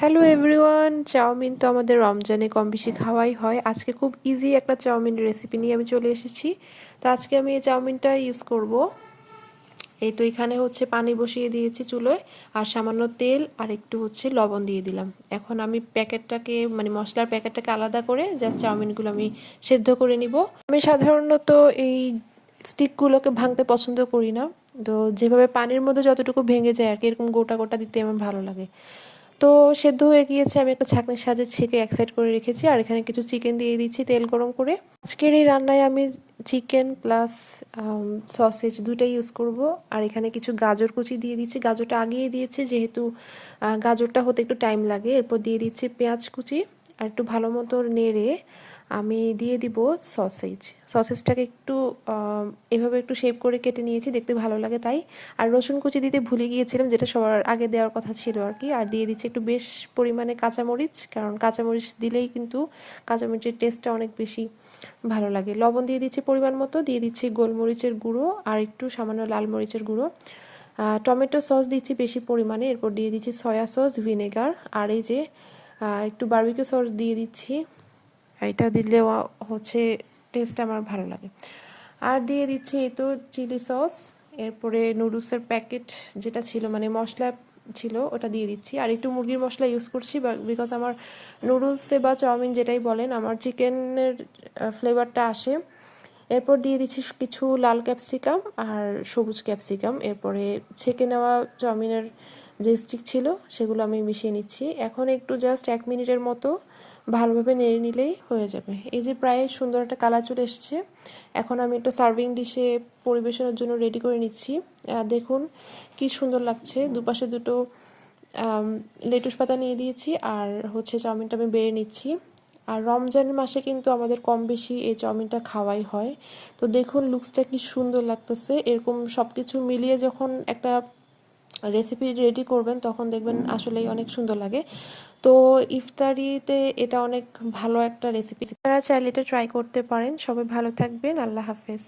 Hello everyone, chowmein তো আমাদের রমজানে কম বেশি খাওয়াই হয়। আজকে খুব ইজি একটা চাউমিন রেসিপি নিয়ে আমি চলে এসেছি। তো আজকে আমি এই চাউমিনটা ইউজ করব। এই তো এখানে হচ্ছে পানি বসিয়ে দিয়েছি চুলোয়, আর সামান্য তেল আর একটু হচ্ছে লবণ দিয়ে দিলাম। এখন আমি প্যাকেটটাকে মানে মশলার প্যাকেটটাকে আলাদা করে জাস্ট চাউমিনগুলো আমি সেদ্ধ করে নিব। আমি সাধারণত এই স্টিকগুলোকে ভাঙতে পছন্দ করি না। তো যেভাবে পানির মধ্যে যতটুকু ভেঙে যায় আর কি, এরকম গোটা গোটা দিতে আমার ভালো লাগে। তো সেদ্ধ হয়ে গিয়েছে, আমি একটা ছাঁকনির সাহায্যে ছেঁকে এক সাইড করে রেখেছি, আর এখানে কিছু চিকেন দিয়ে দিচ্ছি তেল গরম করে। আজকের এই রান্নায় আমি চিকেন প্লাস সসেজ দুইটাই ইউজ করব। আর এখানে কিছু গাজর কুচি দিয়ে দিচ্ছি, গাজরটা আগিয়ে দিয়েছি যেহেতু গাজরটা হতে একটু টাইম লাগে। এরপর দিয়ে দিচ্ছি পেঁয়াজ কুচি, আর একটু ভালো মতো নেড়ে আমি দিয়ে দিব সসেজটাকে একটু এভাবে একটু শেপ করে কেটে নিয়েছি, দেখতে ভালো লাগে তাই। আর রসুন কুচি দিতে ভুলে গিয়েছিলাম, যেটা সবার আগে দেওয়ার কথা ছিল আর কি। আর দিয়ে দিচ্ছি একটু বেশ পরিমাণে কাঁচামরিচ, কারণ কাঁচামরিচ দিলেই কিন্তু কাঁচামরিচের টেস্টটা অনেক বেশি ভালো লাগে। লবণ দিয়ে দিচ্ছি পরিমাণ মতো, দিয়ে দিচ্ছি গোলমরিচের গুঁড়ো আর একটু সামান্য লাল মরিচের গুঁড়ো। টমেটো সস দিচ্ছি বেশি পরিমাণে, এরপর দিয়ে দিচ্ছি সয়া সস, ভিনেগার, আর এই যে একটু বারবিকিউ সস দিয়ে দিচ্ছি। এটা দিলে হচ্ছে টেস্ট আমার ভালো লাগে। আর দিয়ে দিচ্ছি এই তো চিলি সস। এরপরে নুডলসের প্যাকেট যেটা ছিল মানে মশলা ছিল ওটা দিয়ে দিচ্ছি, আর একটু মুরগির মশলা ইউজ করছি বিকজ আমার নুডলসে বা চাউমিন যেটাই বলেন আমার চিকেনের ফ্লেভারটা আসে। এরপর দিয়ে দিচ্ছি কিছু লাল ক্যাপসিকাম আর সবুজ ক্যাপসিকাম। এরপরে ছেঁকে নেওয়া চাউমিনের যে স্টিক ছিল সেগুলো আমি মিশিয়ে নিচ্ছি। এখন একটু জাস্ট 1 মিনিটের মতো ভালোভাবে নেড়ে নিলেই হয়ে যাবে। এই যে প্রায় সুন্দর একটা কালার চলে এসছে। এখন আমি একটা সার্ভিং ডিশে পরিবেশনের জন্য রেডি করে নিচ্ছি। দেখুন কি সুন্দর লাগছে, দুপাশে দুটো লেটুস পাতা নিয়ে দিয়েছি, আর হচ্ছে চাউমিনটা আমি বেড়ে নিচ্ছি। আর রমজান মাসে কিন্তু আমাদের কম বেশি এই চাউমিনটা খাওয়াই হয়। তো দেখুন লুকসটা কি সুন্দর লাগতেছে। এরকম সব কিছু মিলিয়ে যখন একটা রেসিপি রেডি করবেন তখন দেখবেন আসলেই অনেক সুন্দর লাগে। তো ইফতারিতে এটা অনেক ভালো একটা রেসিপি, আপনারা চাইলে এটা ট্রাই করতে পারেন। সবাই ভালো থাকবেন, আল্লাহ হাফেজ।